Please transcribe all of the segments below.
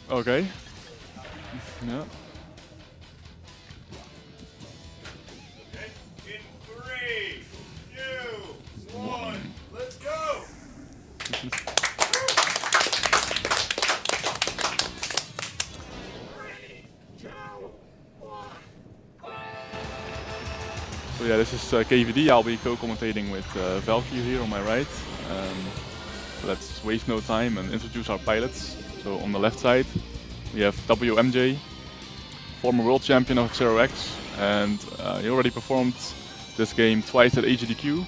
Okay. Yeah. In 3, 2, 1, let's go! So yeah, this is KVD. I'll be co-commentating with Valkyrie here on my right. So let's waste no time and introduce our pilots. So on the left side, we have WMJ, former world champion of Zero X, and he already performed this game twice at AGDQ.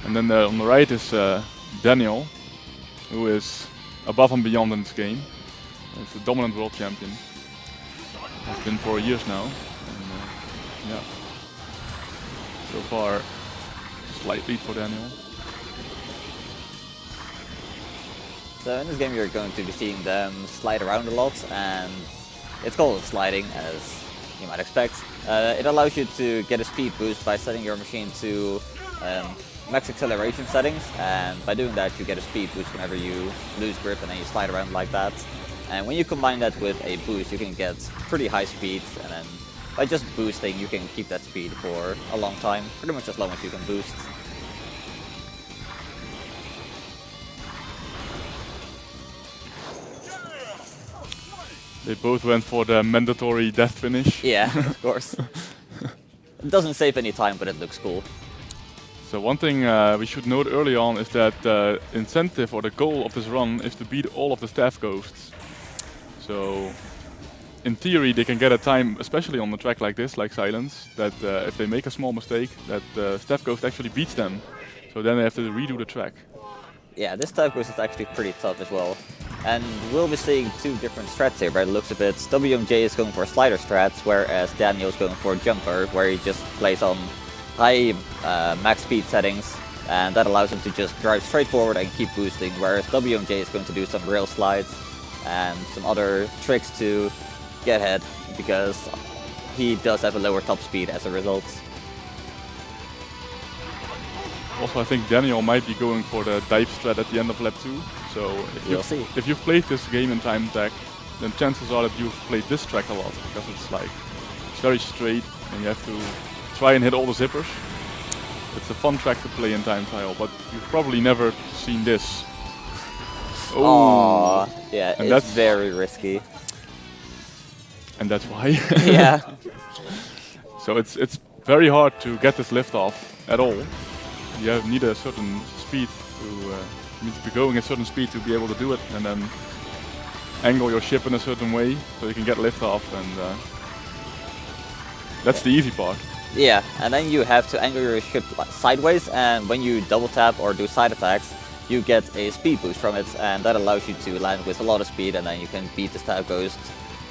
And then on the right is Daniel, who is above and beyond in this game. He's the dominant world champion. Has been for years now. And, yeah. So far, slight lead for Daniel. So in this game you're going to be seeing them slide around a lot, and it's called sliding, as you might expect. It allows you to get a speed boost by setting your machine to max acceleration settings, and by doing that you get a speed boost whenever you lose grip and then you slide around like that. And when you combine that with a boost, you can get pretty high speeds, and then by just boosting you can keep that speed for a long time, pretty much as long as you can boost. They both went for the mandatory death finish. Yeah, of course. It doesn't save any time, but it looks cool. So one thing we should note early on is that the incentive or the goal of this run is to beat all of the staff ghosts. So in theory they can get a time, especially on a track like this, like Silence, that if they make a small mistake, that the staff ghost actually beats them. So then they have to redo the track. Yeah, this type ghost is actually pretty tough as well. And we'll be seeing two different strats here by the looks of it. WMJ is going for slider strats, whereas Daniel is going for jumper, where he just plays on high max speed settings, and that allows him to just drive straight forward and keep boosting, whereas WMJ is going to do some rail slides and some other tricks to get ahead, because he does have a lower top speed as a result. Also, I think Daniel might be going for the dive strat at the end of lap 2. So if you've played this game in time attack, then chances are that you've played this track a lot, because it's very straight and you have to try and hit all the zippers. It's a fun track to play in time trial, but you've probably never seen this. Oh, yeah, and it's very risky. And that's why. Yeah. So it's very hard to get this lift off at all. You need a certain speed to you need to be going a certain speed to be able to do it, and then angle your ship in a certain way so you can get lift off, and that's the easy part. Yeah, and then you have to angle your ship sideways, and when you double tap or do side attacks, you get a speed boost from it, and that allows you to land with a lot of speed, and then you can beat the staff ghost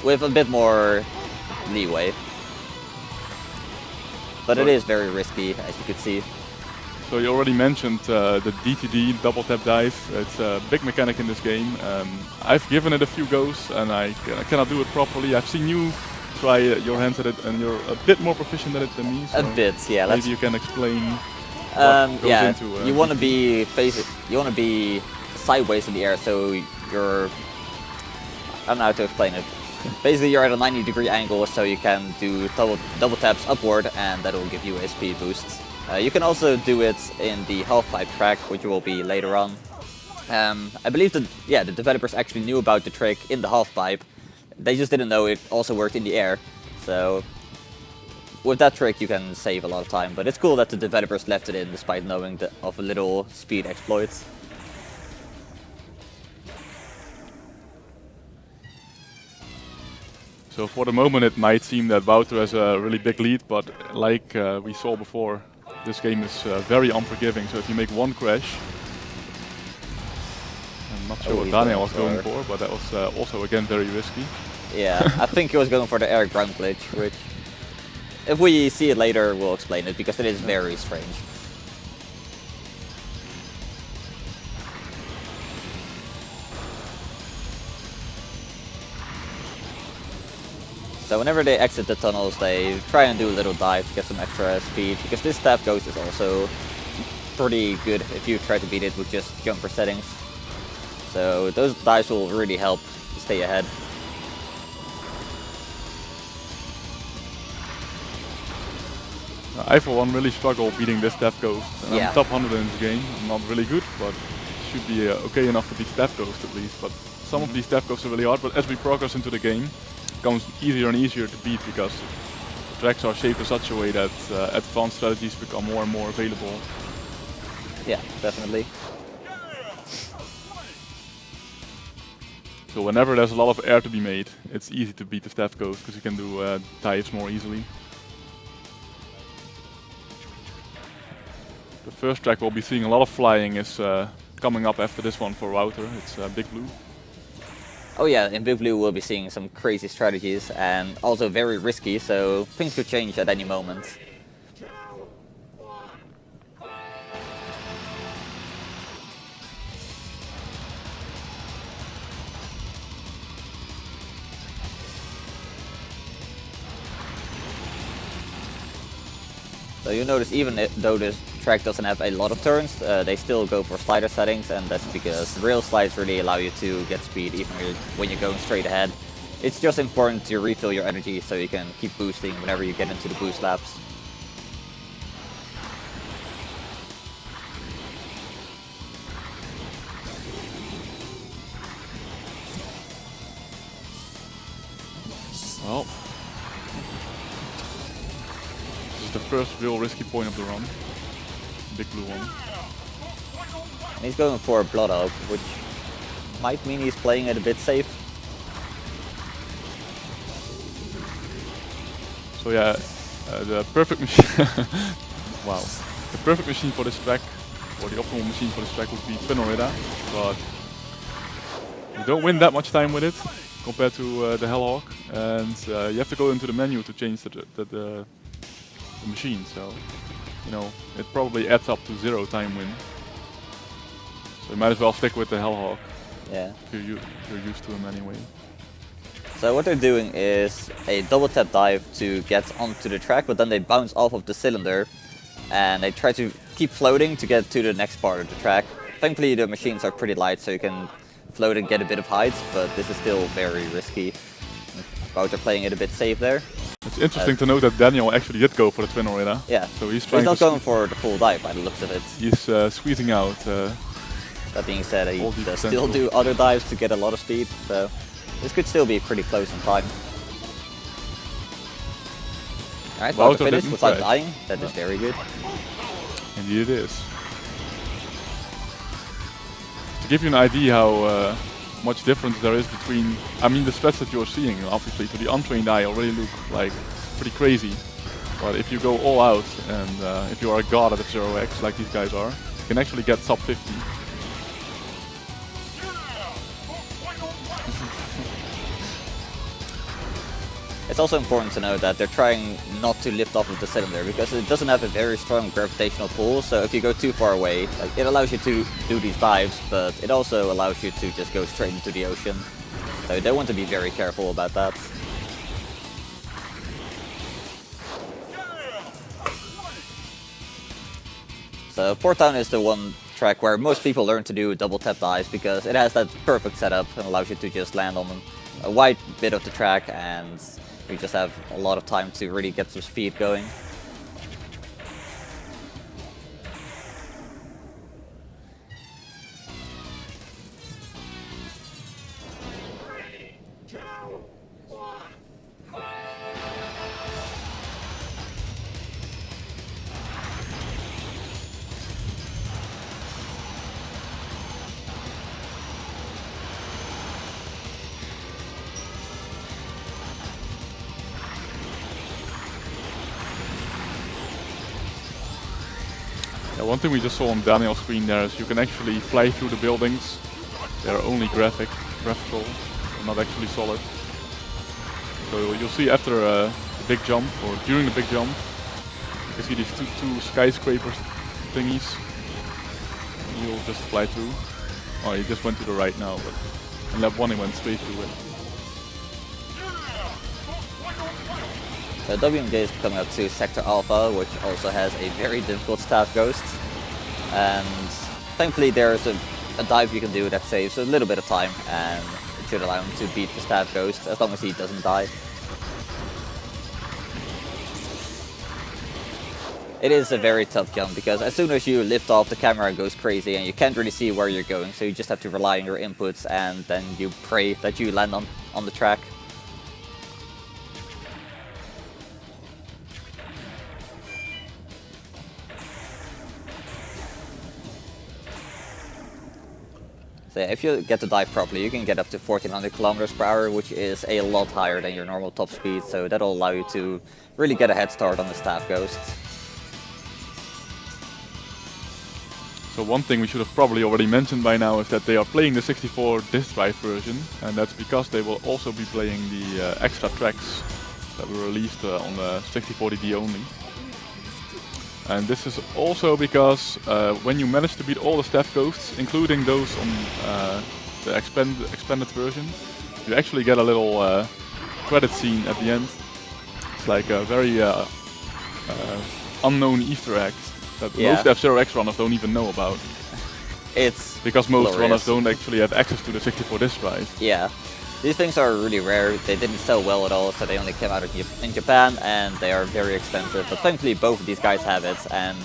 with a bit more leeway. But it is very risky, as you can see. So you already mentioned the DTD, double tap dive. It's a big mechanic in this game. I've given it a few goes and I cannot do it properly. I've seen you try your hands at it, and you're a bit more proficient at it than me. So a bit, yeah. Maybe you can explain what goes into you want to be sideways in the air, so you're. I don't know how to explain it. Basically, you're at a 90-degree angle, so you can do double taps upward, and that will give you a speed boost. You can also do it in the half-pipe track, which will be later on. I believe that the developers actually knew about the trick in the half-pipe. They just didn't know it also worked in the air. So with that trick you can save a lot of time, but it's cool that the developers left it in despite knowing of a little speed exploit. So for the moment it might seem that Wouter has a really big lead, but like we saw before, this game is very unforgiving, so if you make one crash, I'm not sure what Daniel was going for, but that was also again very risky. Yeah, I think he was going for the air ground glitch, which, if we see it later, we'll explain it, because it is very strange. So whenever they exit the tunnels, they try and do a little dive to get some extra speed, because this staff ghost is also pretty good if you try to beat it with just jumper settings. So those dives will really help the stay ahead. I for one really struggle beating this Death Ghost. And Yeah. I'm top 100 in this game. I'm not really good, but should be okay enough to beat Death Ghost at least. But some of these Death Ghosts are really hard, but as we progress into the game, it becomes easier and easier to beat because the tracks are shaped in such a way that advanced strategies become more and more available. Yeah, definitely. So whenever there's a lot of air to be made, it's easy to beat the Death Ghost because you can do dives more easily. The first track we'll be seeing a lot of flying is coming up after this one for Wouter. It's Big Blue. Oh yeah, in Big Blue we'll be seeing some crazy strategies and also very risky, so things could change at any moment. So you notice even though this track doesn't have a lot of turns, they still go for slider settings, and that's because rail slides really allow you to get speed even when you're going straight ahead. It's just important to refill your energy so you can keep boosting whenever you get into the boost laps. Well, this is the first real risky point of the run. Big Blue one. And he's going for a Blood Oak, which might mean he's playing it a bit safe. So yeah, the perfect machine. Wow, the perfect machine for this track, or the optimal machine for this track would be Twin Orida, but you don't win that much time with it compared to the Hellhawk, and you have to go into the menu to change the machine. So you know it probably adds up to 0 time win. So you might as well stick with the Hellhawk. Yeah. If you're used to him anyway. So what they're doing is a double tap dive to get onto the track, but then they bounce off of the cylinder and they try to keep floating to get to the next part of the track. Thankfully the machines are pretty light so you can float and get a bit of height, but this is still very risky. Wouter playing it a bit safe there. It's interesting to note that Daniel actually did go for the Twin Orida. Yeah, So he's he's trying not to going for the full dive by the looks of it. He's squeezing out. That being said, he all the does potential. still do other dives to get a lot of speed, so this could still be pretty close in time. Alright, Wouter Wouter finished didn't without crash. dying. That is very good. Indeed it is. To give you an idea how much difference there is between, I mean the spreads that you're seeing obviously to the untrained eye already look like pretty crazy. But if you go all out and if you are a god at the 0x like these guys are, you can actually get sub 50. It's also important to note that they're trying not to lift off of the cylinder because it doesn't have a very strong gravitational pull, so if you go too far away, like, it allows you to do these dives, but it also allows you to just go straight into the ocean. So they want to be very careful about that. So Port Town is the one track where most people learn to do double tap dives because it has that perfect setup and allows you to just land on a wide bit of the track and you just have a lot of time to really get some speed going. Yeah, one thing we just saw on Daniel's screen there is you can actually fly through the buildings. They're only graphical, they're not actually solid. So you'll see after the big jump, or during the big jump, you can see these two skyscrapers thingies. You'll just fly through. Oh, he just went to the right now, but in lap 1 he went straight through it. So WMJ is coming up to Sector Alpha, which also has a very difficult Staff Ghost. And thankfully there's a dive you can do that saves a little bit of time, and should allow him to beat the Staff Ghost, as long as he doesn't die. It is a very tough jump, because as soon as you lift off, the camera goes crazy and you can't really see where you're going, so you just have to rely on your inputs and then you pray that you land on the track. So yeah, if you get to dive properly, you can get up to 1400 kilometers per hour, which is a lot higher than your normal top speed, so that'll allow you to really get a head start on the Staff Ghost. So one thing we should have probably already mentioned by now is that they are playing the 64 disc drive version, and that's because they will also be playing the extra tracks that were released on the 64DD only. And this is also because when you manage to beat all the Staff Ghosts, including those on the expanded version, you actually get a little credit scene at the end. It's like a very unknown Easter egg that most F-Zero X runners don't even know about. It's because most glorious. runners don't actually have access to the 64 disc drive. Yeah. These things are really rare, they didn't sell well at all, so they only came out in Japan, and they are very expensive, but thankfully both of these guys have it, and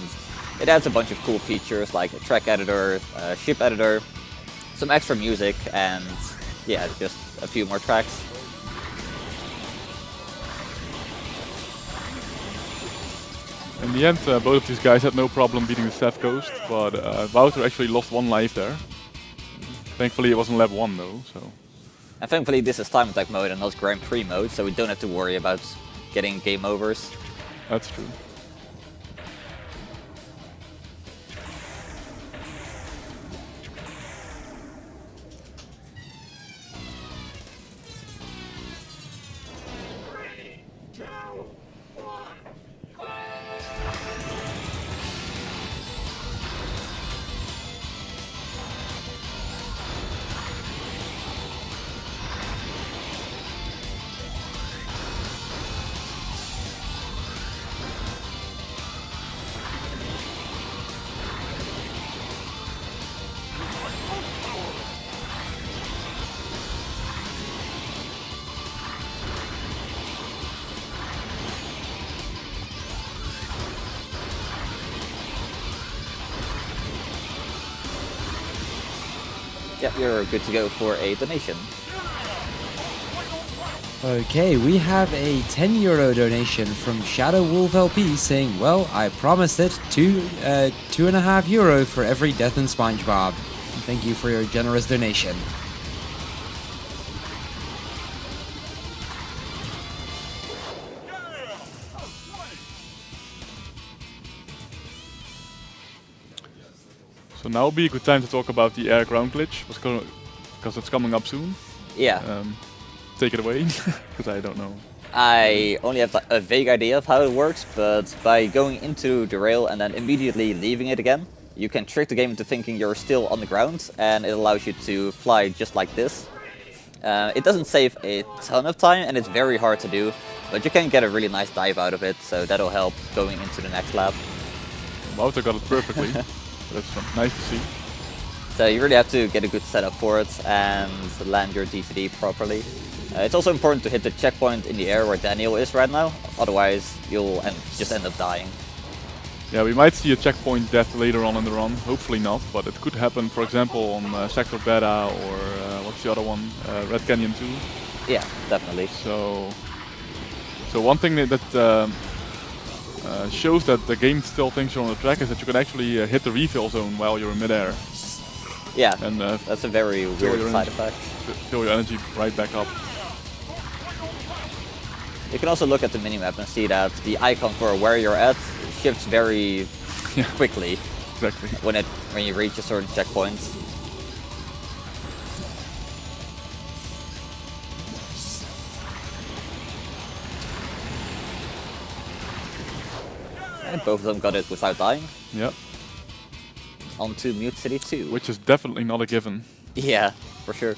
it adds a bunch of cool features like a track editor, a ship editor, some extra music, and yeah, just a few more tracks. In the end, both of these guys had no problem beating the Staff Ghost, but Wouter actually lost 1 life there. Thankfully it wasn't lap 1 though, so... And thankfully this is time attack mode and not Grand Prix mode, so we don't have to worry about getting game overs. That's true. Yep, you're good to go for a donation. Okay, we have a €10 donation from Shadow Wolf LP saying, well, I promised it, €2.50 for every death in SpongeBob. Thank you for your generous donation. So now would be a good time to talk about the air ground glitch, because it's coming up soon. Yeah. Take it away, because I don't know. I only have a vague idea of how it works, but by going into the rail and then immediately leaving it again, you can trick the game into thinking you're still on the ground, and it allows you to fly just like this. It doesn't save a ton of time, and it's very hard to do, but you can get a really nice dive out of it, so that'll help going into the next lap. Wouter got it perfectly. That's nice to see. So you really have to get a good setup for it and land your DTD properly. It's also important to hit the checkpoint in the air where Daniel is right now, otherwise you'll just end up dying. Yeah, we might see a checkpoint death later on in the run, hopefully not, but it could happen, for example, on Sector Beta or what's the other one, Red Canyon 2. Yeah, definitely. So one thing that shows that the game still thinks you're on the track is that you can actually hit the refill zone while you're in midair. Yeah, and that's a very weird side effect. Fill your energy right back up. You can also look at the minimap and see that the icon for where you're at shifts very quickly. Exactly. When you reach a certain checkpoint. And both of them got it without dying. Yep. On to Mute City 2. Which is definitely not a given. Yeah, for sure.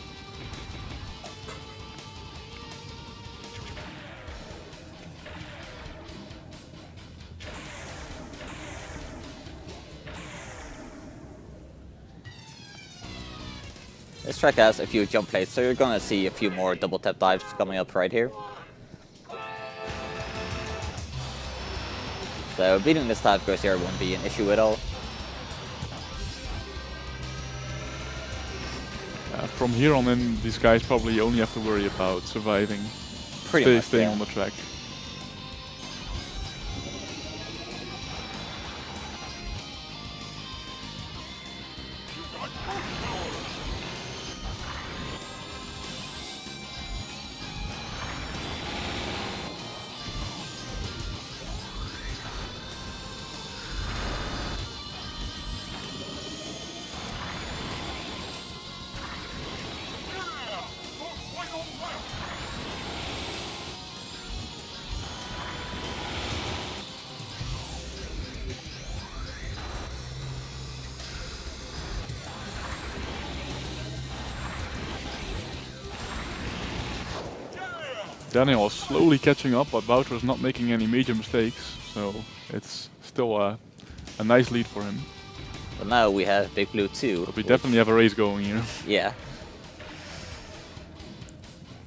This track has a few jump plates, so you're gonna see a few more double tap dives coming up right here. So beating this dive course here won't be an issue at all. From here on in, these guys probably only have to worry about surviving, Pretty much, staying yeah. on the track. Daniel is slowly catching up, but Wouter is not making any major mistakes, so it's still a nice lead for him. But now we have Big Blue 2. But we definitely have a race going here. Yeah.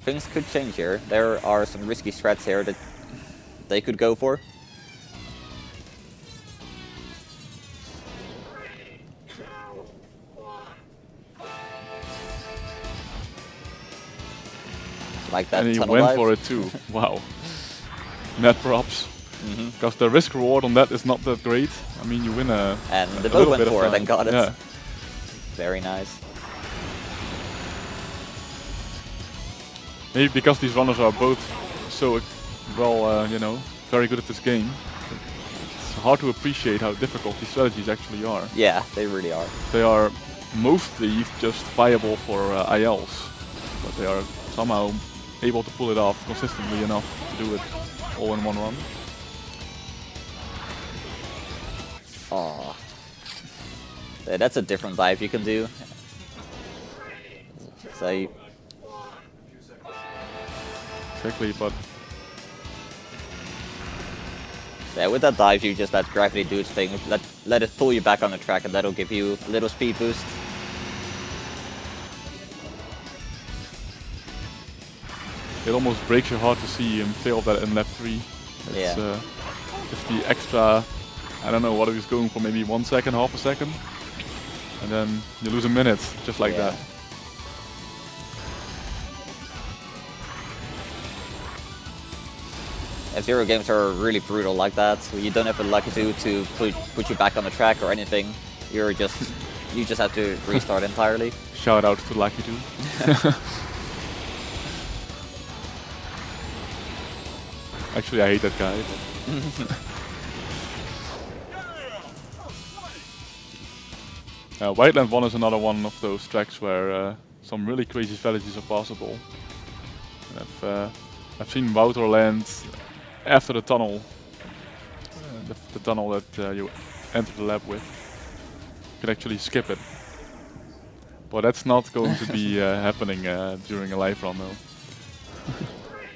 Things could change here. There are some risky strats here that they could go for. Like that And he tunnel went dive. for it too. Wow. Net props. Because the risk reward on that is not that great. I mean, you win a. And a they both little went bit of for it time. and got it. Yeah. Very nice. Maybe because these runners are both so well, you know, very good at this game. It's hard to appreciate how difficult these strategies actually are. Yeah, they really are. They are mostly just viable for ILs, but they are somehow able to pull it off consistently enough to do it all in one run. Aww. Yeah, that's a different dive you can do. So you, Exactly, but yeah, with that dive you just let gravity do its thing, let it pull you back on the track, and that'll give you a little speed boost. it almost breaks your heart to see him fail that in lap 3. It's, Yeah. just the extra, I don't know what he was going for, maybe 1 second, half a second, and then you lose a minute just like Yeah. that. F-Zero games are really brutal like that. You don't have a lucky to put you back on the track or anything. You just have to restart entirely. Shout out to Lucky 2. Actually, I hate that guy. Whiteland 1 is another one of those tracks where some really crazy strategies are possible. And I've seen Wouter land after the tunnel, the tunnel that you enter the lab with. You can actually skip it. But that's not going to be happening during a live run though.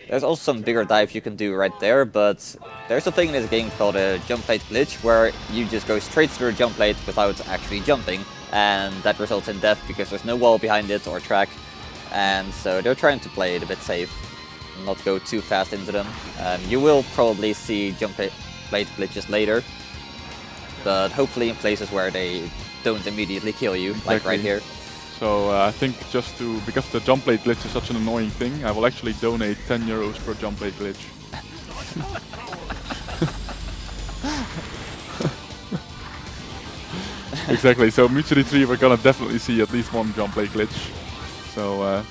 There's also some bigger dives you can do right there, but there's a thing in this game called a jump plate glitch, where you just go straight through a jump plate without actually jumping, and that results in death because there's no wall behind it or track, and so they're trying to play it a bit safe, not go too fast into them. You will probably see jump plate glitches later, but hopefully in places where they don't immediately kill you, like right Exactly. here. So I think because the jump plate glitch is such an annoying thing, I will actually donate 10 euros per jump plate glitch. Exactly, so mutually 3 we're gonna definitely see at least one jump plate glitch. So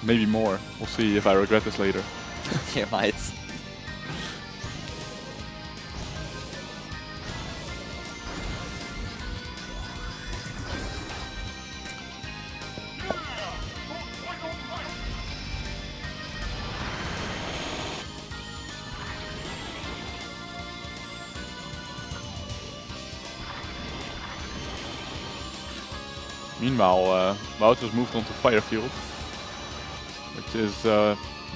maybe more. We'll see if I regret this later. You might. Meanwhile, Wouter's moved on to Firefield, which is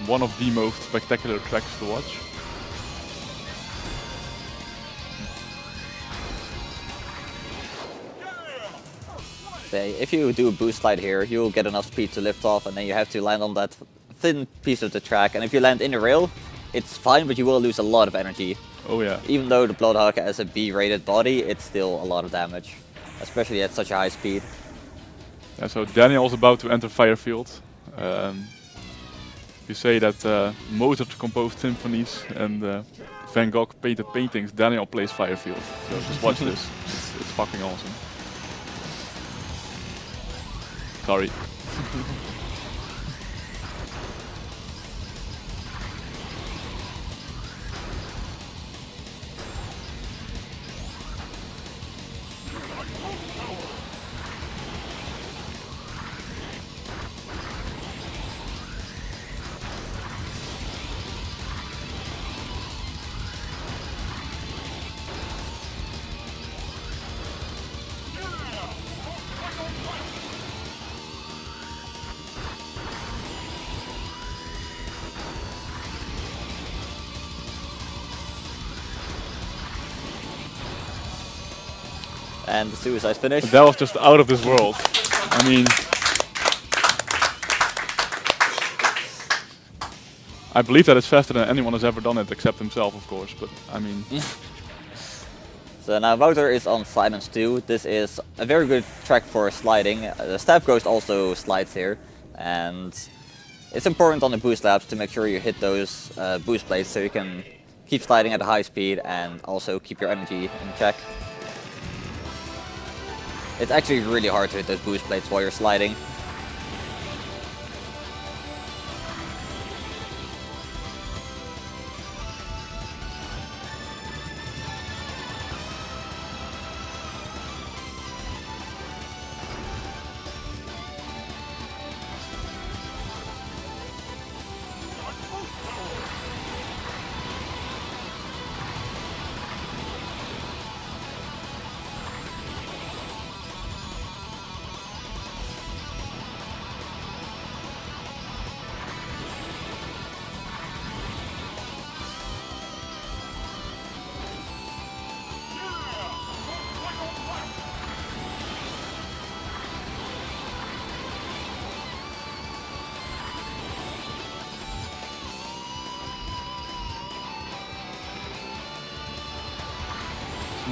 one of the most spectacular tracks to watch. if you do a boost slide here, you'll get enough speed to lift off, and then you have to land on that thin piece of the track. And if you land in the rail, it's fine, but you will lose a lot of energy. Oh yeah. Even though the Bloodhawk has a B-rated body, it's still a lot of damage, especially at such a high speed. Yeah, so Daniel is about to enter Firefield. You say that Mozart composed symphonies and Van Gogh painted paintings. Daniel plays Firefield. So just watch this. It's fucking awesome. Sorry. And the suicide finish. That was just out of this world. I mean, I believe that it's faster than anyone has ever done it, except himself, of course. But I mean, So now Wouter is on Silence 2. This is a very good track for sliding. The Stab Ghost also slides here, and it's important on the boost laps to make sure you hit those boost plates so you can keep sliding at a high speed and also keep your energy in check. It's actually really hard to hit those boost plates while you're sliding.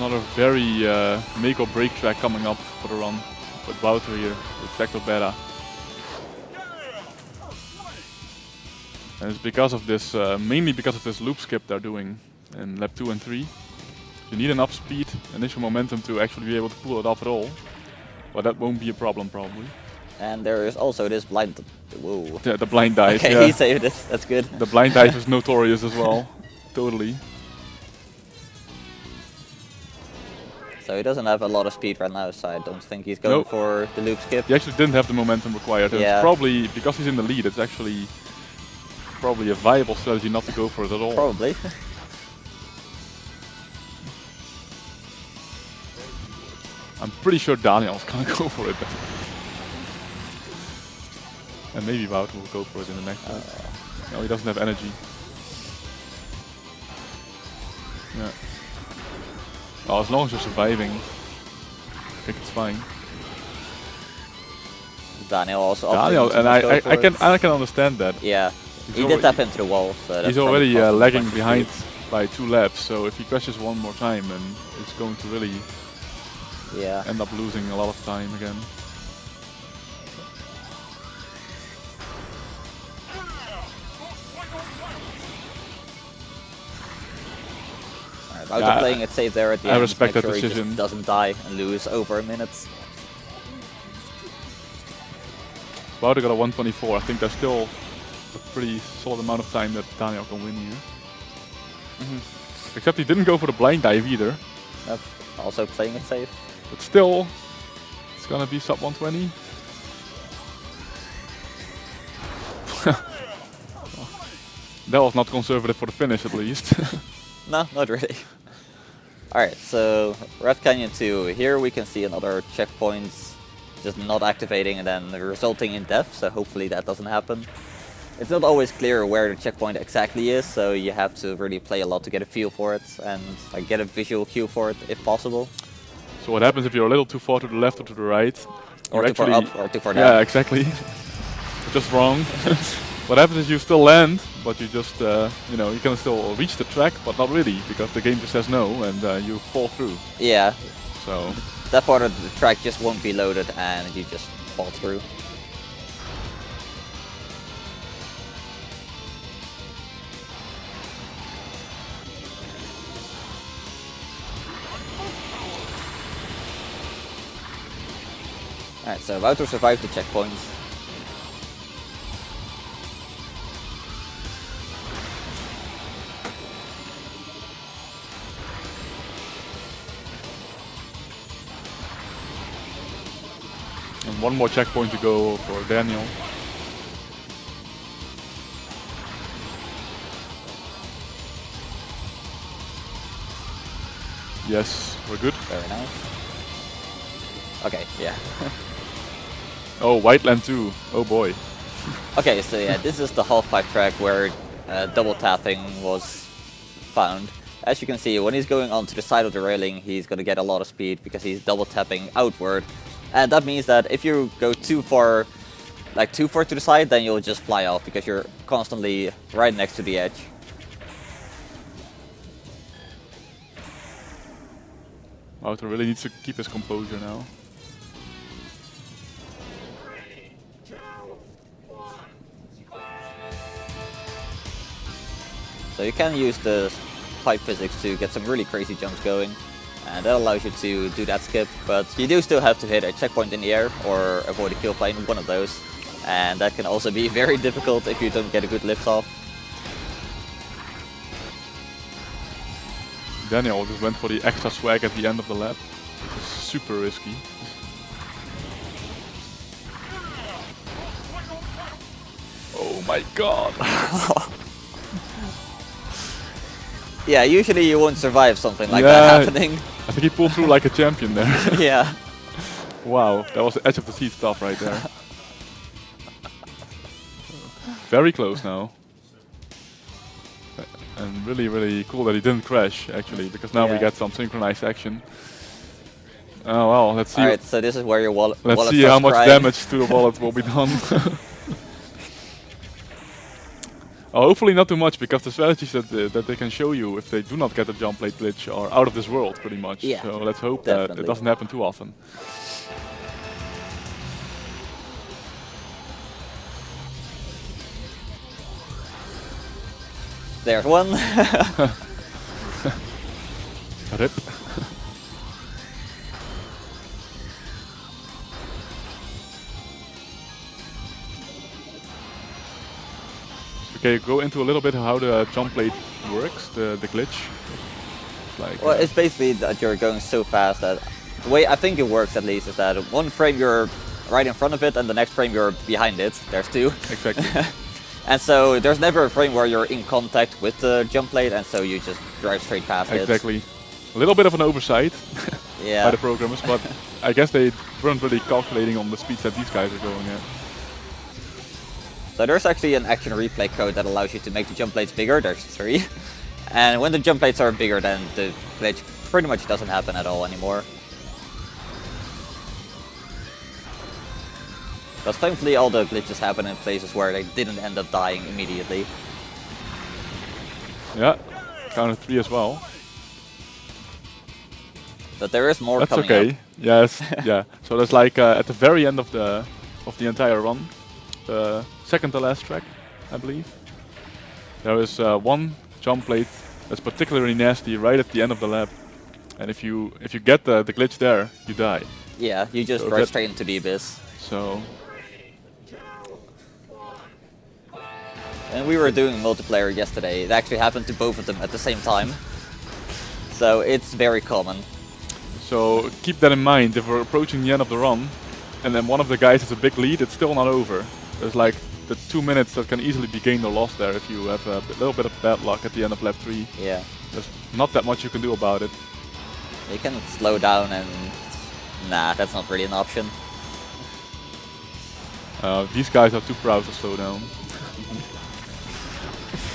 another very make or break track coming up for the run with Wouter here with Vector Beta. And it's because of this, mainly because of this loop skip they're doing in lap 2 and 3. You need enough speed, initial momentum to actually be able to pull it off at all. But that won't be a problem probably. And there is also this blind... Whoa. The blind dive, Okay, yeah. he saved it. That's good. The blind dive is notorious as well. Totally. So he doesn't have a lot of speed right now, so I don't think he's going Nope. for the loop skip. He actually didn't have the momentum required. Yeah. It's probably, because he's in the lead, it's actually probably a viable strategy not to go for it at all. Probably. I'm pretty sure Daniel's gonna go for it. And maybe Wouter will go for it in the next one. No, he doesn't have energy. Yeah. Well, as long as you're surviving, I think it's fine. Daniel also opted Daniel, to and not go I for it. can understand that. Yeah, he already- did tap into the wall, so that's He's probably already costing him lagging much behind speed. by 2 laps, so if he crashes one more time, then it's going to really Yeah. end up losing a lot of time again. Wouter Yeah, playing it safe there at the I end. respect make that sure he decision. just doesn't die and lose over a minute. Wouter got a 124. I think there's still a pretty solid amount of time that Daniel can win here. Except he didn't go for the blind dive either. Yep. Also playing it safe. But still, it's gonna be sub 120. That was not conservative for the finish at least. No, not really. Alright, so Red Canyon 2. Here we can see another checkpoint just not activating and then resulting in death, so hopefully that doesn't happen. It's not always clear where the checkpoint exactly is, so you have to really play a lot to get a feel for it and like, get a visual cue for it if possible. So what happens if you're a little too far to the left or to the right? Or you too far actually- up, or too far Yeah, down. exactly. Just wrong. What happens is you still land, but you just, you know, you can still reach the track, but not really, because the game just says no, and you fall through. Yeah, So, that part of the track just won't be loaded and you just fall through. Alright, so about to survive the checkpoints. and one more checkpoint to go for Daniel. Yes, we're good. Very nice. Okay, yeah. Oh, White Land 2. Oh boy. Okay, so yeah, this is the half-pipe track where double tapping was found. As you can see, when he's going onto the side of the railing, he's going to get a lot of speed because he's double tapping outward. And that means that if you go too far to the side, then you'll just fly off because you're constantly right next to the edge. Wouter really needs to keep his composure now. So you can use the pipe physics to get some really crazy jumps going, and that allows you to do that skip, but you do still have to hit a checkpoint in the air or avoid a kill plane, one of those, and that can also be very difficult if you don't get a good lift off. Daniel just went for the extra swag at the end of the lap, which is super risky. Oh my god! Yeah, usually you won't survive something like that happening. I think he pulled through like a champion there. Yeah. Wow, that was the edge of the seat stuff right there. Very close now. And really, really cool that he didn't crash, actually, because now we Yeah. get some synchronized action. Oh well, let's see. Alright, so this is where your wallet Let's see starts how much crying. damage to the wallet will be done. Oh, hopefully not too much, because the strategies that they can show you if they do not get the jump plate glitch are out of this world, pretty much. Yeah, So let's hope that definitely. it doesn't happen too often. There's one. Rip. Okay, go into a little bit how the jump plate works, the glitch. It's like, Well, it's basically that you're going so fast that the way I think it works at least is that one frame you're right in front of it and the next frame you're behind it. There's two. exactly. And so there's never a frame where you're in contact with the jump plate and so you just drive straight past it. Exactly. A little bit of an oversight Yeah. by the programmers, but I guess they weren't really calculating on the speeds that these guys are going at. So there's actually an action replay code that allows you to make the jump plates bigger. There's 3. And when the jump plates are bigger, then the glitch pretty much doesn't happen at all anymore. Because thankfully all the glitches happen in places where they didn't end up dying immediately. Yeah, counted 3 as well. But there is more That's coming okay. up. Yes, yeah. So that's like at the very end of the entire run, the second to last track, I believe. There is one jump plate that's particularly nasty right at the end of the lap, and if you get the glitch there, you die. Yeah, you just So drive that- straight into the abyss. So And we were doing multiplayer yesterday. It actually happened to both of them at the same time. So it's very common. so keep that in mind if we're approaching the end of the run, and then one of the guys has a big lead. It's still not over. There's like the 2 minutes that can easily be gained or lost there if you have a little bit of bad luck at the end of lap 3. Yeah. There's not that much you can do about it. You can slow down and... Nah, that's not really an option. These guys are too proud to slow down.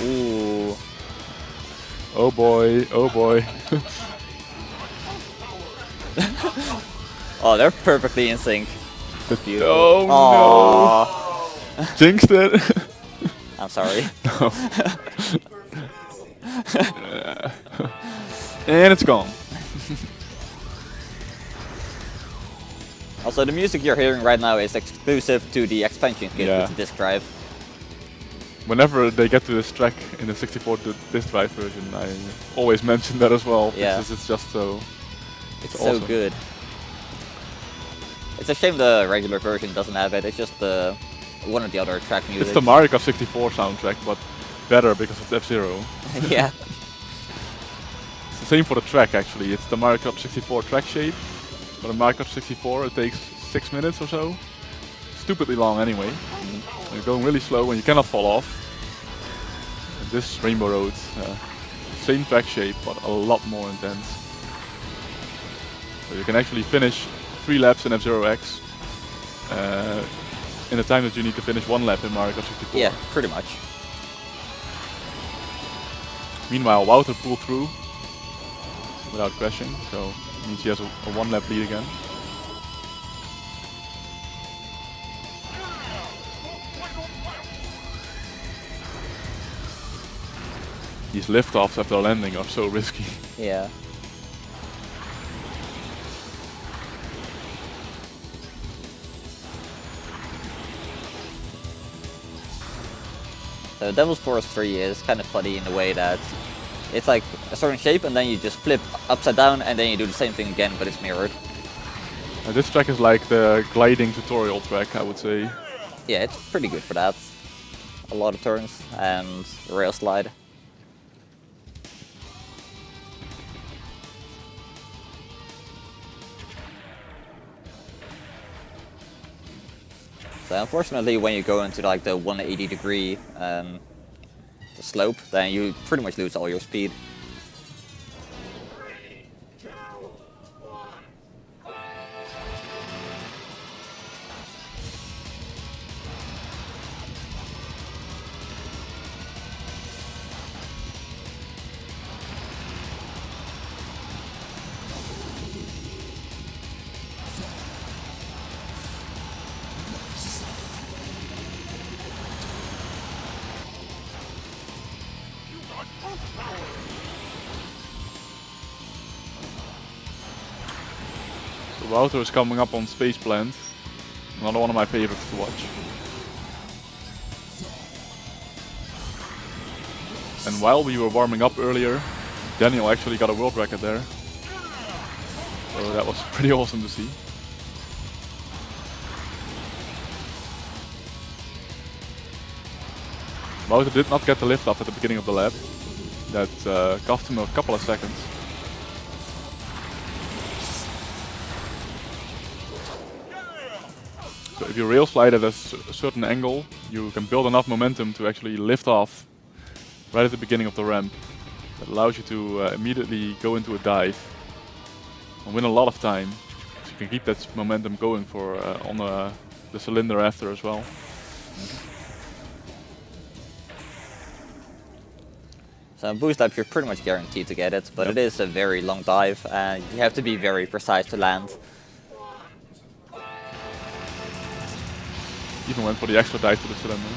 Ooh. Oh boy, oh boy. Oh, they're perfectly in sync. Beautiful. Oh Aw. no! Jinxed it. I'm sorry. No. And it's gone. Also, the music you're hearing right now is exclusive to the expansion kit Yeah. with the disc drive. Whenever they get to this track in the 64 disc drive version, I always mention that as well. Yeah. Because it's just so. It's awesome. so good. It's a shame the regular version doesn't have it. It's just the one or the other track music. It's the Mario Kart 64 soundtrack, but better because it's F-Zero. Yeah. It's the same for the track actually. It's the Mario Kart 64 track shape. For the Mario Kart 64 it takes 6 minutes or so. Stupidly long anyway. You're going really slow and you cannot fall off. And this Rainbow Road, same track shape but a lot more intense. So you can actually finish 3 laps in F-Zero X in the time that you need to finish 1 lap in Mario Kart 64. Yeah, pretty much. Meanwhile, Wouter pulled through without crashing, so it means he has a 1 lap lead again. These liftoffs after landing are so risky. Yeah. So Devil's Force 3 is kind of funny in the way that it's like a certain shape and then you just flip upside down and then you do the same thing again, but it's mirrored. This track is like the gliding tutorial track, I would say. Yeah, it's pretty good for that. A lot of turns and rail slide. So unfortunately, when you go into like the 180-degree slope, then you pretty much lose all your speed. So Wouter is coming up on Space Plant. Another one of my favorites to watch. And while we were warming up earlier, Daniel actually got a world record there. So that was pretty awesome to see. Wouter did not get the lift off at the beginning of the lap. That cost him a couple of seconds. So if you rail slide at a certain angle, you can build enough momentum to actually lift off right at the beginning of the ramp. That allows you to immediately go into a dive and win a lot of time. So you can keep that momentum going for on the cylinder after as well. So in boost up, you're pretty much guaranteed to get it, but Yep. it is a very long dive and you have to be very precise to land. Even went for the extra dive to the cylinder.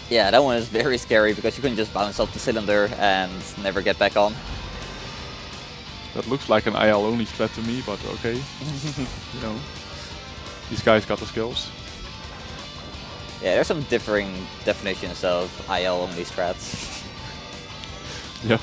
Yeah, that one is very scary because you can just bounce off the cylinder and never get back on. That looks like an IL only strat to me, but okay. You know, these guys got the skills. Yeah, there's some differing definitions of IL only strats. Yep.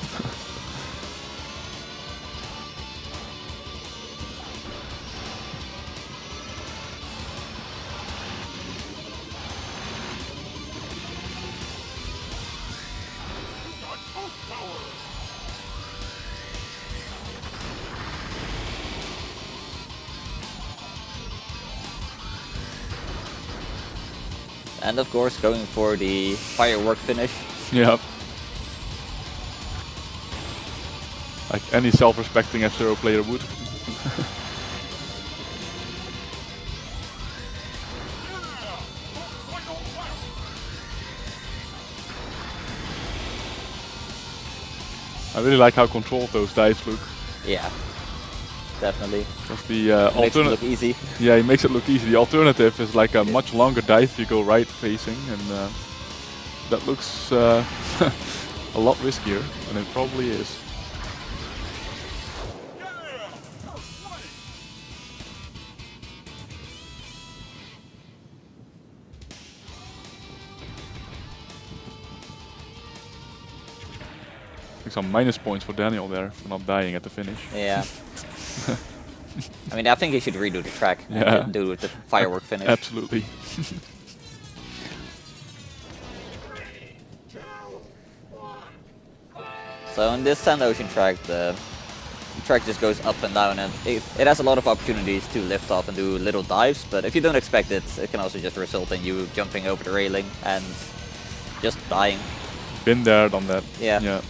And of course, going for the firework finish. Yep. Like any self-respecting F-Zero player would. I really like how controlled those dives look. Yeah. definitely. Because the Makes it look alternative, easy. yeah, it makes it look easy. The alternative is like a much longer dive. You go right facing, and that looks a lot riskier, and it probably is. Some minus points for Daniel there for not dying at the finish. Yeah. I mean, I think he should redo the track and Yeah. do it with the firework finish. Absolutely. So in this Sand Ocean track, the track just goes up and down, and it has a lot of opportunities to lift off and do little dives, but if you don't expect it, it can also just result in you jumping over the railing and just dying. Been there, done that. Yeah. Yeah.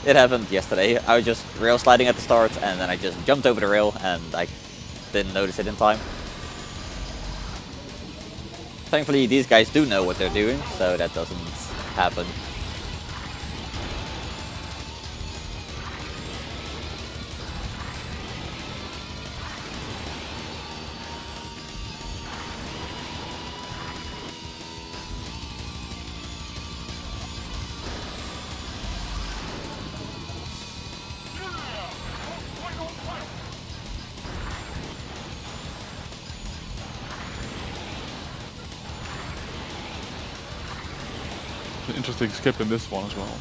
It happened yesterday. I was just rail sliding at the start, and then I just jumped over the rail, and I didn't notice it in time. Thankfully, these guys do know what they're doing, so that doesn't happen. An interesting skip in this one as well.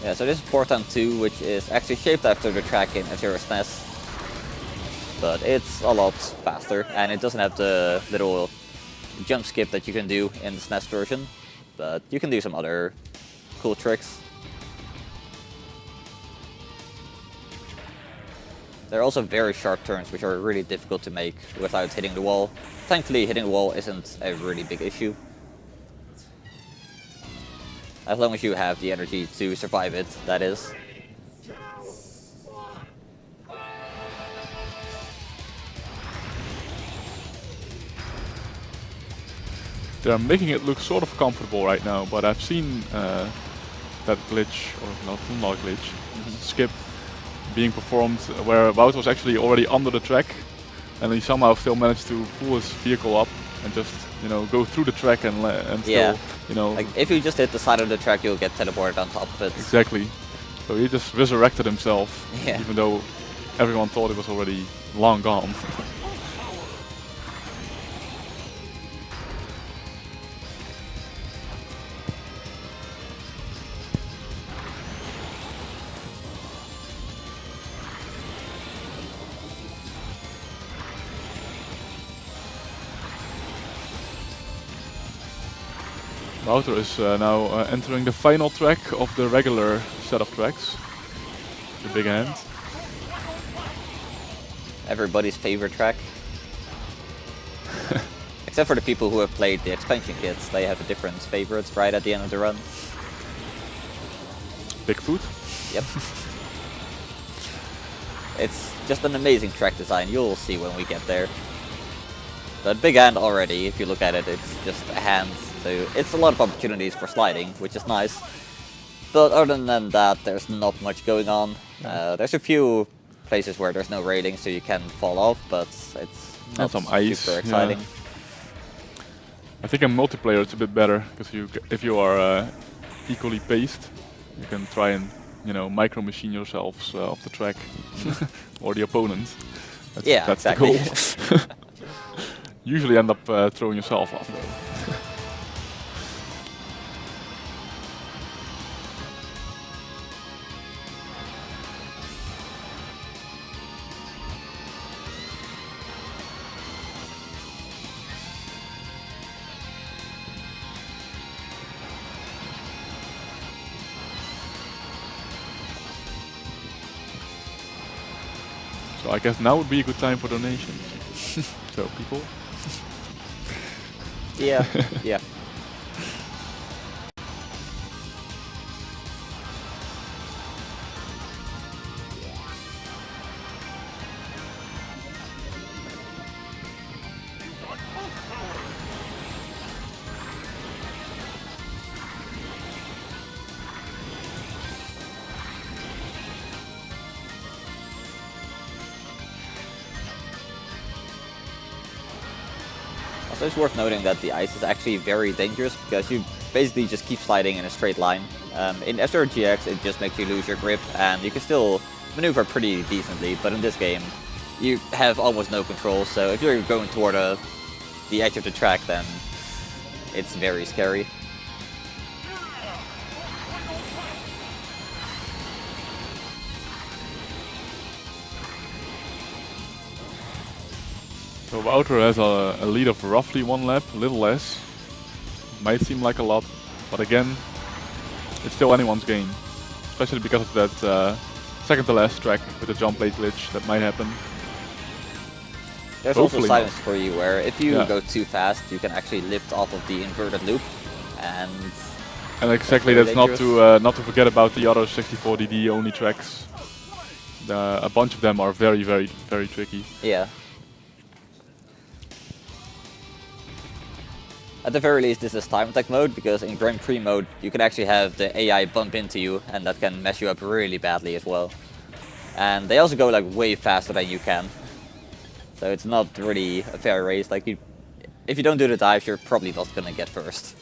Yeah, so this is Portan 2, which is actually shaped after the track in Azure SNES. But it's a lot faster, and it doesn't have the little jump skip that you can do in the SNES version. But you can do some other cool tricks. There are also very sharp turns, which are really difficult to make without hitting the wall. Thankfully, hitting the wall isn't a really big issue. As long as you have the energy to survive it, that is. They're making it look sort of comfortable right now, but I've seen that glitch, or not glitch, skip being performed where Wout was actually already under the track, and he somehow still managed to pull his vehicle up and just, you know, go through the track and Yeah. still, you know. Like, if you just hit the side of the track, you'll get teleported on top of it. Exactly. So he just resurrected himself, Yeah. even though everyone thought it was already long gone. Wouter is now entering the final track of the regular set of tracks. The big hand. Everybody's favorite track. Except for the people who have played the expansion kits, they have a different favorites right at the end of the run. Bigfoot. Yep. It's just an amazing track design, you'll see when we get there. But big hand already, if you look at it, it's just a hand. So it's a lot of opportunities for sliding, which is nice. But other than that, there's not much going on. There's a few places where there's no railing, so you can fall off, but it's not some ice, super exciting. yeah. I think in multiplayer it's a bit better, because if you are equally paced, you can try and, you know, micro machine yourselves off the track or the opponent. That's exactly. the goal. Usually end up throwing yourself off though. So I guess now would be a good time for donations. So people. Yeah, yeah. Also, it's worth noting that the ice is actually very dangerous because you basically just keep sliding in a straight line. In F-Zero GX, it just makes you lose your grip, and you can still maneuver pretty decently, but in this game, you have almost no control, so if you're going toward the edge of the track, then it's very scary. So Wouter has a lead of roughly 1 lap, a little less. Might seem like a lot, but again, it's still anyone's game. Especially because of that second to last track with the jump blade glitch that might happen. There's Hopefully also silence not. for you, where if you Yeah. go too fast, you can actually lift off of the inverted loop, and exactly, very that's not dangerous. not to forget about the other 64DD only tracks. A bunch of them are very, very, very tricky. yeah. At the very least, this is time attack mode, because in Grand Prix mode, you can actually have the AI bump into you, and that can mess you up really badly as well. And they also go like way faster than you can. So it's not really a fair race. Like if you don't do the dives, you're probably not gonna get first.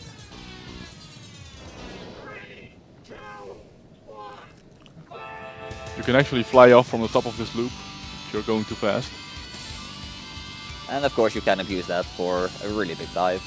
You can actually fly off from the top of this loop if you're going too fast. And of course, you can abuse that for a really big dive.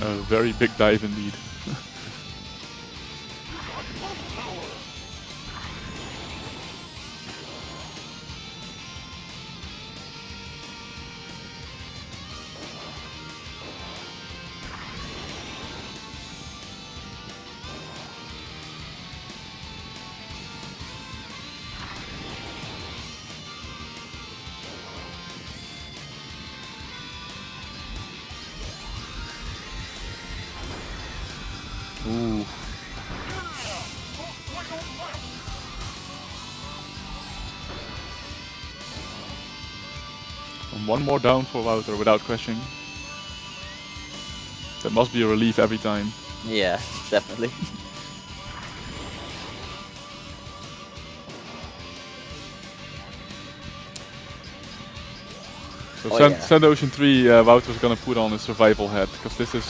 A very big dive indeed. Ooh. And one more down for Wouter without questioning. That must be a relief every time. Yeah, definitely. So Oh, Sand, yeah. Sand Ocean 3, Wouter's gonna put on his survival hat, because this is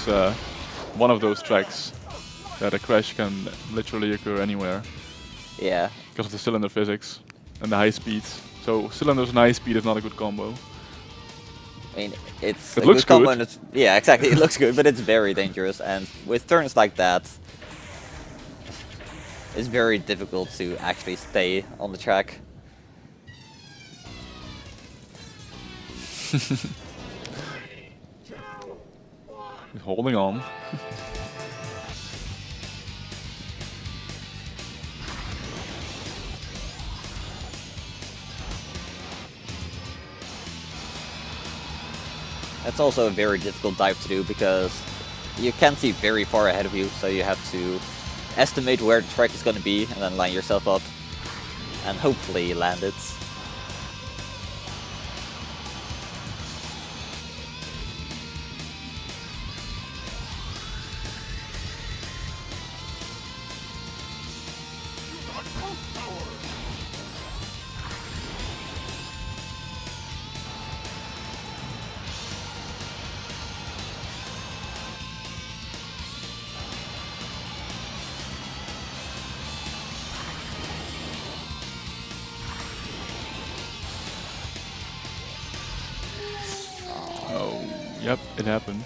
one of those tracks that a crash can literally occur anywhere Yeah. because of the cylinder physics and the high speeds. So cylinders and high speed is not a good combo. I mean, it's It a looks good combo good. and it's, yeah, exactly. It looks good, but it's very dangerous. And with turns like that, it's very difficult to actually stay on the track. He's holding on. That's also a very difficult dive to do because you can't see very far ahead of you, so you have to estimate where the track is going to be and then line yourself up and hopefully land it. Oh, yep, it happened.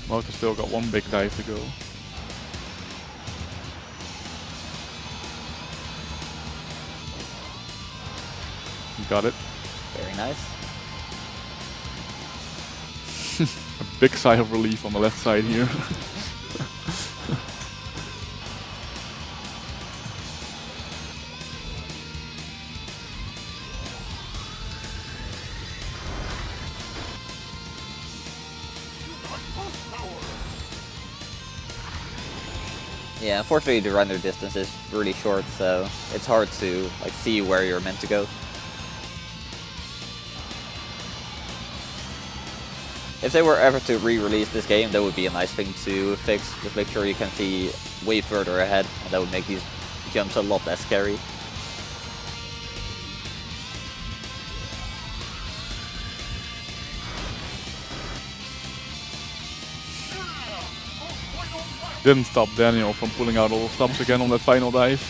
Wouter still got one big dive to go. He got it. Very nice. A big sigh of relief on the left side here. Yeah, unfortunately the render distance is really short, so it's hard to like see where you're meant to go. If they were ever to re-release this game, that would be a nice thing to fix. Just make sure you can see way further ahead, and that would make these jumps a lot less scary. Didn't stop Daniel from pulling out all the stops again on that final dive.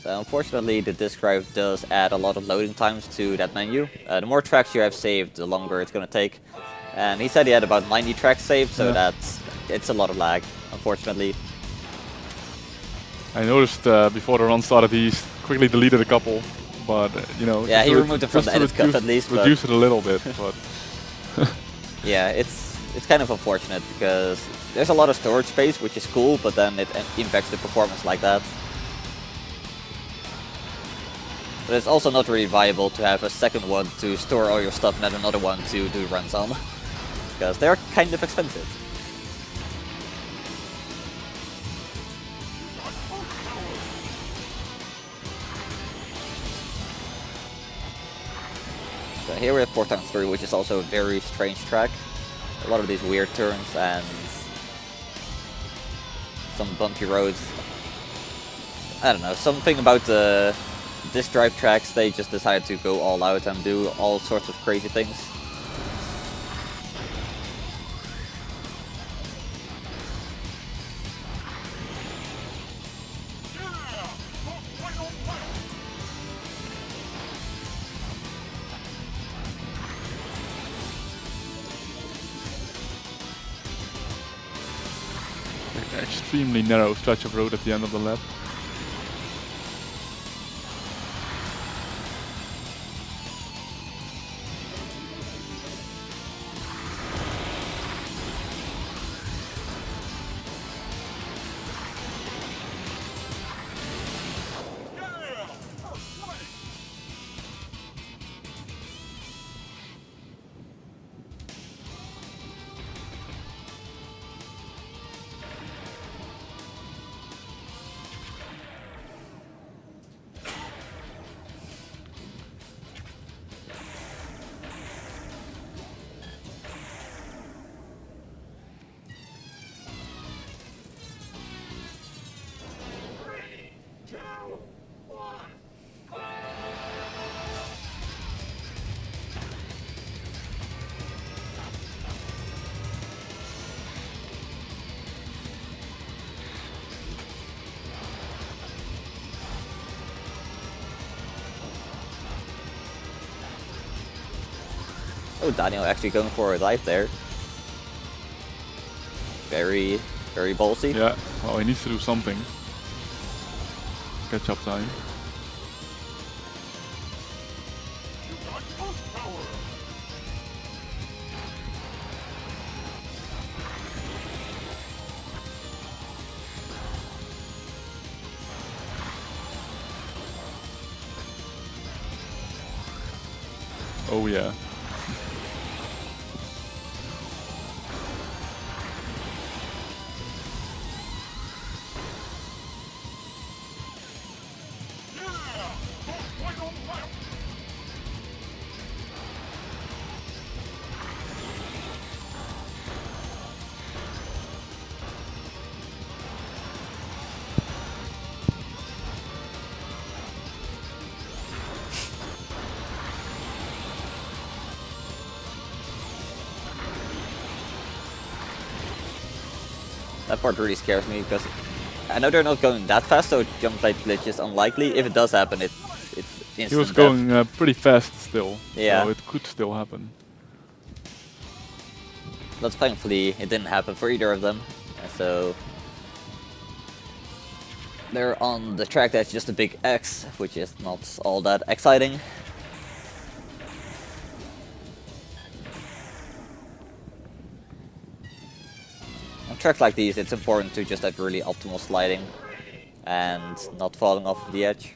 So unfortunately, the disk drive does add a lot of loading times to that menu. The more tracks you have saved, the longer it's going to take. And he said he had about 90 tracks saved, so it's a lot of lag, unfortunately. I noticed before the run started, he quickly deleted a couple, but you know. Yeah, he removed them from the edit cut at least. Reduced it a little bit, but. Yeah, it's kind of unfortunate because there's a lot of storage space, which is cool, but then it impacts the performance like that. But it's also not really viable to have a second one to store all your stuff and then another one to do runs on, because they're kind of expensive. So here we have Port Town 3, which is also a very strange track. A lot of these weird turns and some bumpy roads. I don't know, something about the disk drive tracks, they just decided to go all out and do all sorts of crazy things. Extremely narrow stretch of road at the end of the lap. Oh, Daniel actually going for a dive there. Very, very ballsy. Yeah, well, he needs to do something. Catch up time. Oh yeah. That part really scares me because I know they're not going that fast, so jump plate glitch is unlikely. If it does happen, it's instant He was death. going pretty fast still, Yeah. so it could still happen. But thankfully, it didn't happen for either of them. So they're on the track that's just a big X, which is not all that exciting. On tracks like these, it's important to just have really optimal sliding and not falling off the edge.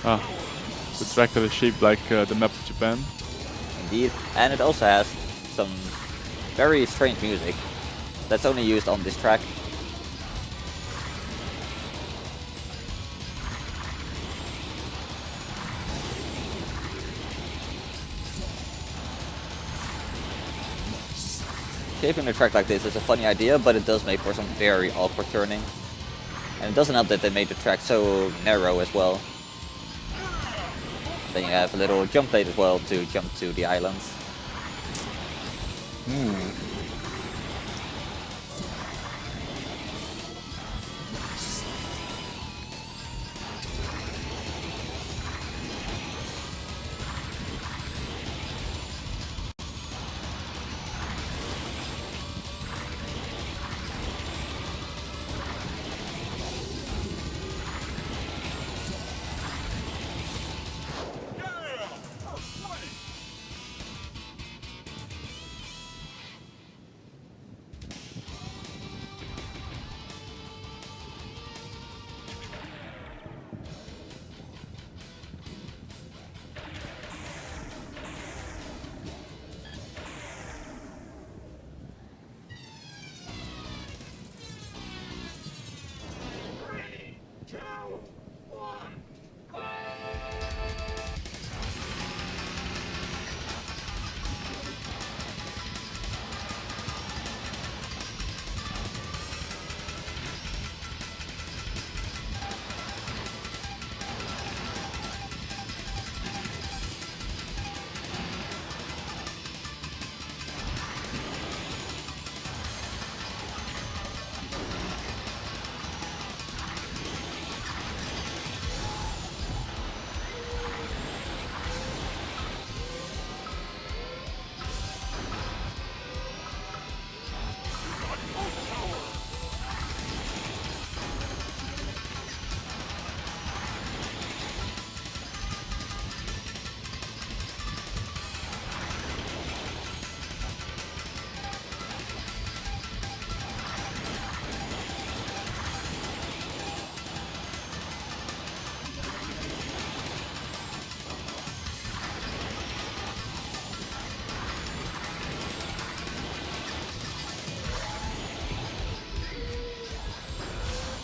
Ah, the track that is shaped like the map of Japan. Indeed, and it also has some very strange music that's only used on this track. Shaping a track like this is a funny idea, but it does make for some very awkward turning. And it doesn't help that they made the track so narrow as well. Then you have a little jump plate as well to jump to the islands.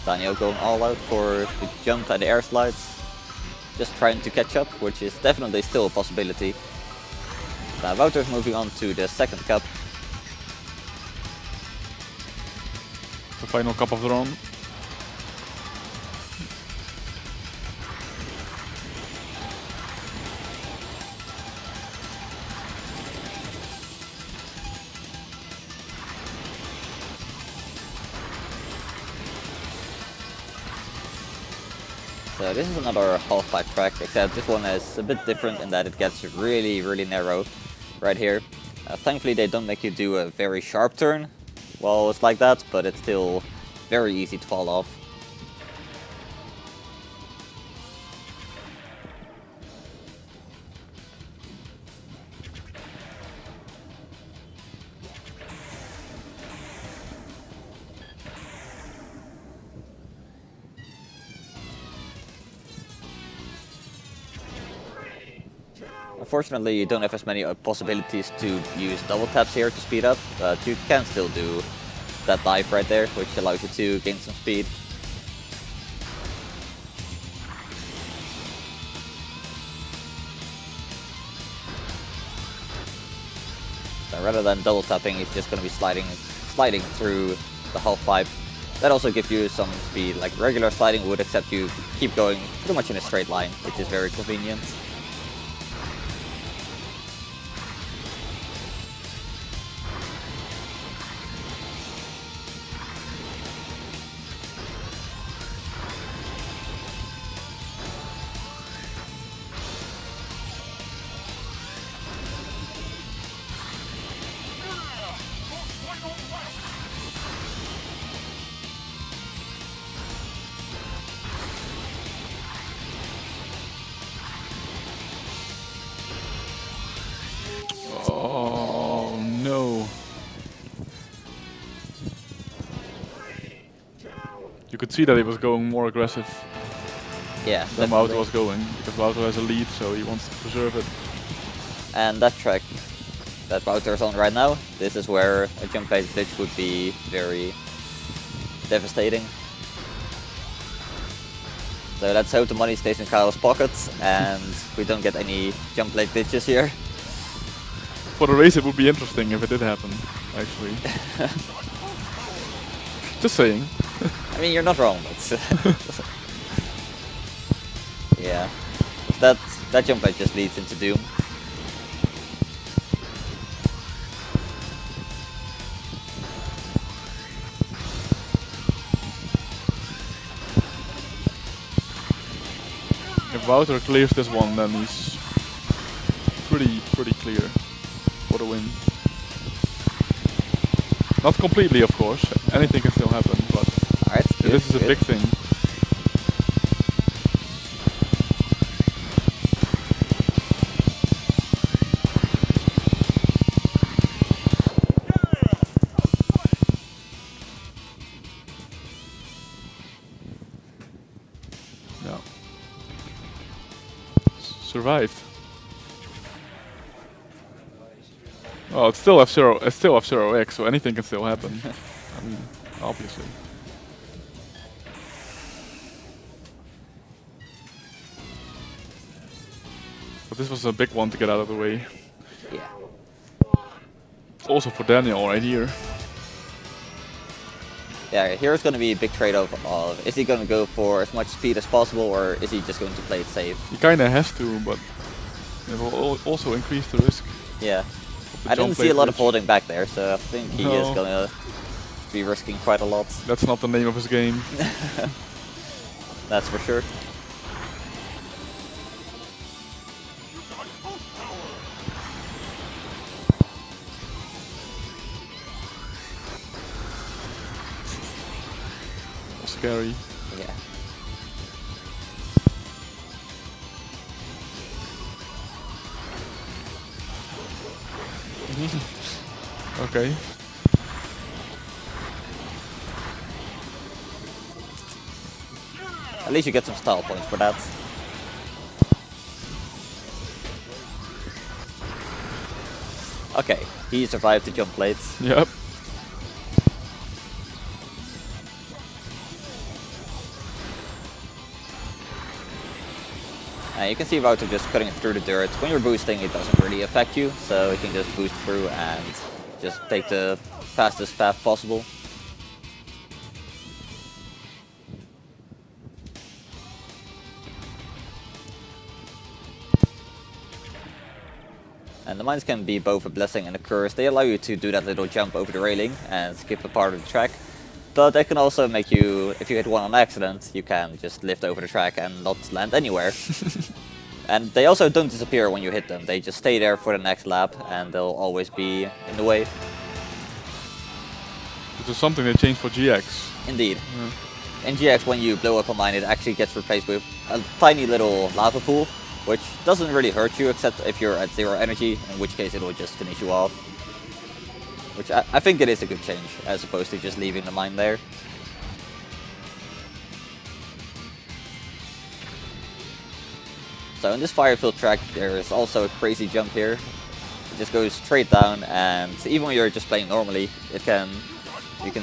Daniel going all out for the jump and the air slides. Just trying to catch up, which is definitely still a possibility. Now Wouter's moving on to the second cup. The final cup of the run. So this is another half-pipe track, except this one is a bit different in that it gets really narrow right here. Thankfully they don't make you do a very sharp turn while it's like that, but it's still very easy to fall off. Unfortunately, you don't have as many possibilities to use double taps here to speed up, but you can still do that dive right there, which allows you to gain some speed. So rather than double tapping, it's just going to be sliding through the half pipe. That also gives you some speed like regular sliding would, except you keep going pretty much in a straight line, which is very convenient. Oh no. You could see that he was going more aggressive Yeah, than definitely. Wouter was going, because Wouter has a lead, so he wants to preserve it. And that track that Wouter's on right now, this is where a jump blade glitch would be very devastating. So let's hope the money stays in Kyle's pockets and we don't get any jump blade glitches here. For the race it would be interesting if it did happen, actually. Just saying. I mean, you're not wrong, but yeah, that jump blade just leads into doom. If Wouter clears this one, then he's pretty clear for the win. Not completely, of course. Anything can still happen, but Alright, this is a big thing. Yeah. Survived. Oh, it's still F-Zero. It's still F-Zero X, so anything can still happen. I mean, obviously. But this was a big one to get out of the way. Yeah. Also for Daniel right here. Yeah, here's going to be a big trade-off of, is he going to go for as much speed as possible, or is he just going to play it safe? He kinda has to, but it will also increase the risk. Yeah. The I didn't jump see a lot of leverage. holding back there, so I think he is No. going to be risking quite a lot. That's not the name of his game. That's for sure. Scary. Yeah. Okay. At least you get some style points for that. Okay, he survived the jump plates. Yep. You can see Wouter just cutting it through the dirt. When you're boosting, it doesn't really affect you, so you can just boost through and just take the fastest path possible. And the mines can be both a blessing and a curse. They allow you to do that little jump over the railing and skip a part of the track. But they can also make you, if you hit one on accident, you can just lift over the track and not land anywhere. And they also don't disappear when you hit them. They just stay there for the next lap and they'll always be in the way. This is something they changed for GX. Indeed. Yeah. In GX, when you blow up a mine, it actually gets replaced with a tiny little lava pool, which doesn't really hurt you except if you're at 0 energy, in which case it will just finish you off. Which I think it is a good change, as opposed to just leaving the mine there. So in this fire-filled track, there is also a crazy jump here. It just goes straight down, and even when you're just playing normally, you can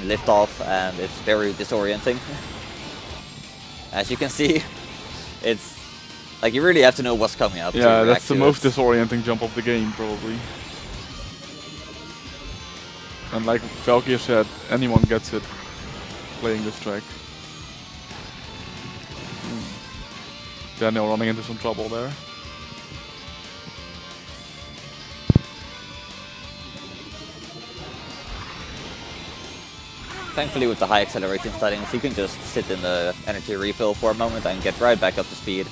lift off, and it's very disorienting. As you can see, it's like you really have to know what's coming up. Yeah, to that's the most it. disorienting jump of the game, probably. And like Valkyrie said, anyone gets it playing this track. Daniel running into some trouble there. Thankfully, with the high acceleration settings, you can just sit in the energy refill for a moment and get right back up to speed.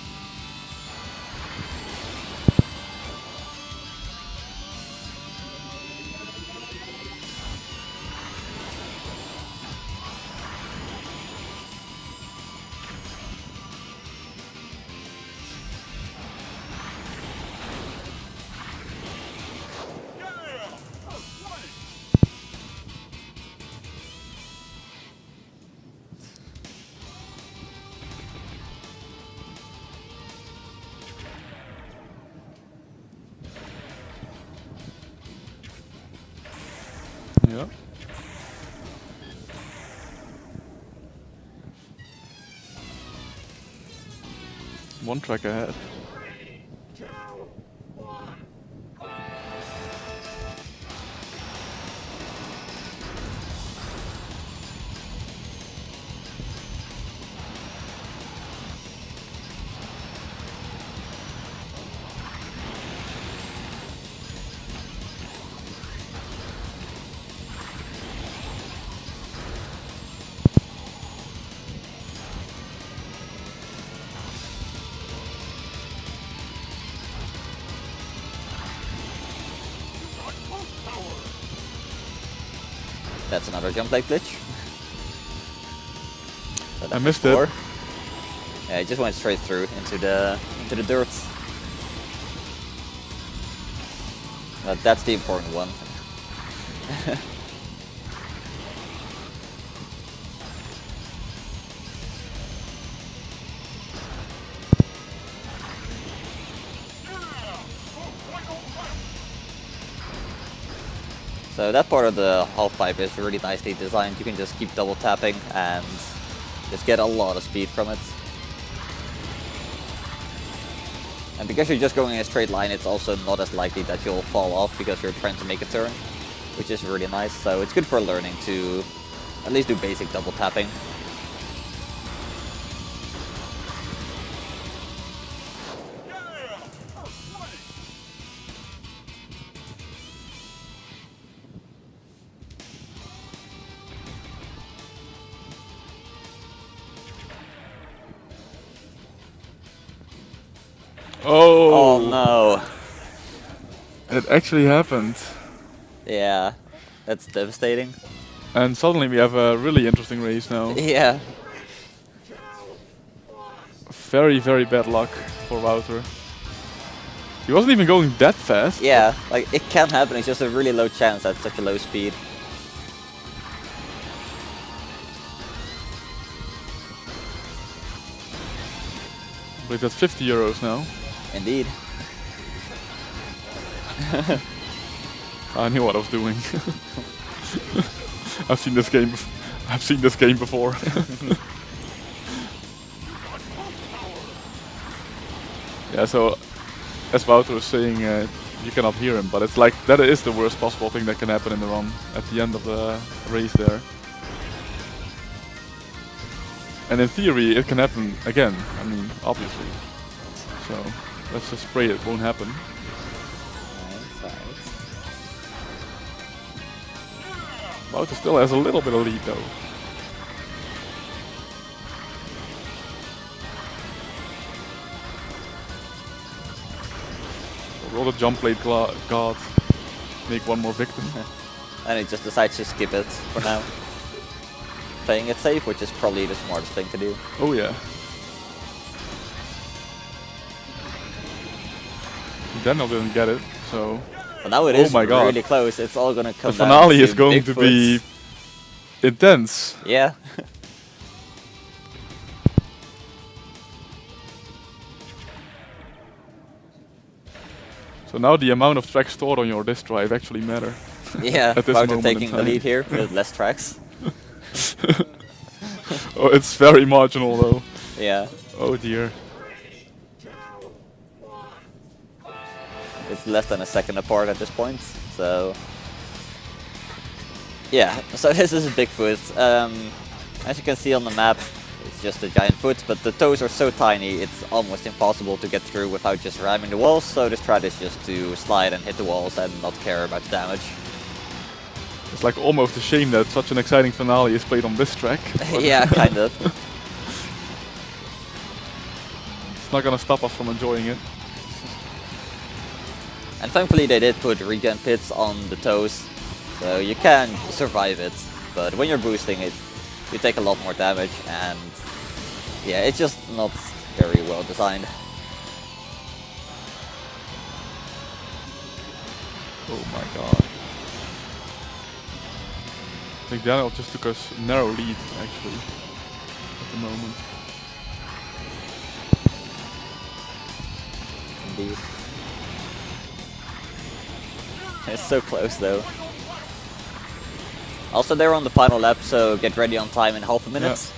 Yeah. One track ahead. That's another jump leg glitch. So I missed it. Yeah, it just went straight through into the dirt. But that's the important one. So that part of the half pipe is really nicely designed. You can just keep double tapping and just get a lot of speed from it. And because you're just going in a straight line, it's also not as likely that you'll fall off because you're trying to make a turn, which is really nice. So it's good for learning to at least do basic double tapping. Oh! Oh no! It actually happened. Yeah, that's devastating. And suddenly we have a really interesting race now. Yeah. Very, very bad luck for Wouter. He wasn't even going that fast. Yeah, like it can happen, it's just a really low chance at such a low speed. I believe that's 50 euros now. Indeed. I knew what I was doing. I've seen this game. I've seen this game before. Yeah. So, as Wouter was saying, you cannot hear him, but it's like that is the worst possible thing that can happen in the run at the end of the race there. And in theory, it can happen again. I mean, obviously. So let's just pray it won't happen. Wouter still has a little bit of lead though. Roll the jump blade god. Make one more victim. And it just decides to skip it for now. Playing it safe, which is probably the smartest thing to do. Oh yeah. Daniel didn't get it, so... But now it Oh is my God. really close. It's all gonna come The down finale to is going to be Bigfoots. intense. Yeah. So now the amount of tracks stored on your disk drive actually matter. Yeah, At this Wouter moment in taking the time. lead here with less tracks. Oh, it's very marginal though. Yeah, Oh dear. it's less than a second apart at this point, so... Yeah, so this is Bigfoot. As you can see on the map, it's just a giant foot, but the toes are so tiny it's almost impossible to get through without just ramming the walls, so the strat is just to slide and hit the walls and not care about the damage. It's like almost a shame that such an exciting finale is played on this track. Yeah, kind of. It's not gonna stop us from enjoying it. And thankfully they did put regen pits on the toes, so you can survive it, but when you're boosting it, you take a lot more damage, and yeah, it's just not very well designed. Oh my god. I think Daniel just took us narrow lead actually at the moment. Indeed. It's so close though. Also, they're on the final lap, so get ready on time in half a minute.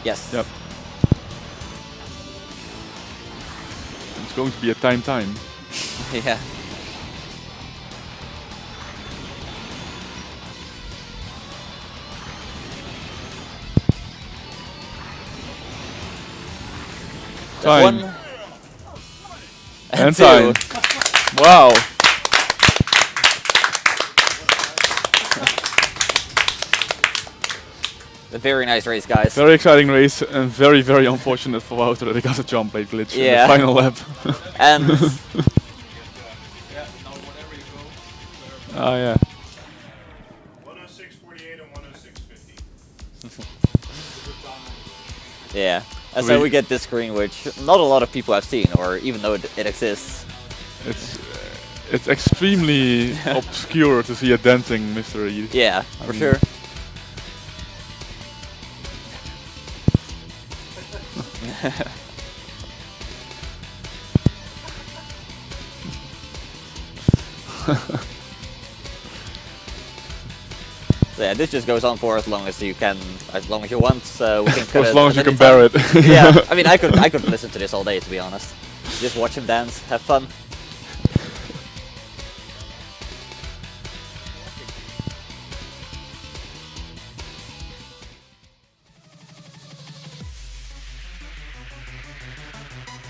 Yeah. Yes. Yep. It's going to be a time. Yeah. That's Time. one. And two. time. Wow. A very nice race, guys. Very exciting race and very, very unfortunate for Wouter that he got a jump plate glitch in Yeah. the final lap. And Ah yeah. 106.48 and 106.50. yeah, and so we get this screen, which not a lot of people have seen, or even know it exists. It's extremely obscure to see a dancing Mr. E. Yeah, for sure. So yeah, this just goes on for as long as you can, as long as you want. So we can For cut as it long as you at can any bear time. it. Yeah, I mean, I could listen to this all day, to be honest. Just watch him dance, have fun.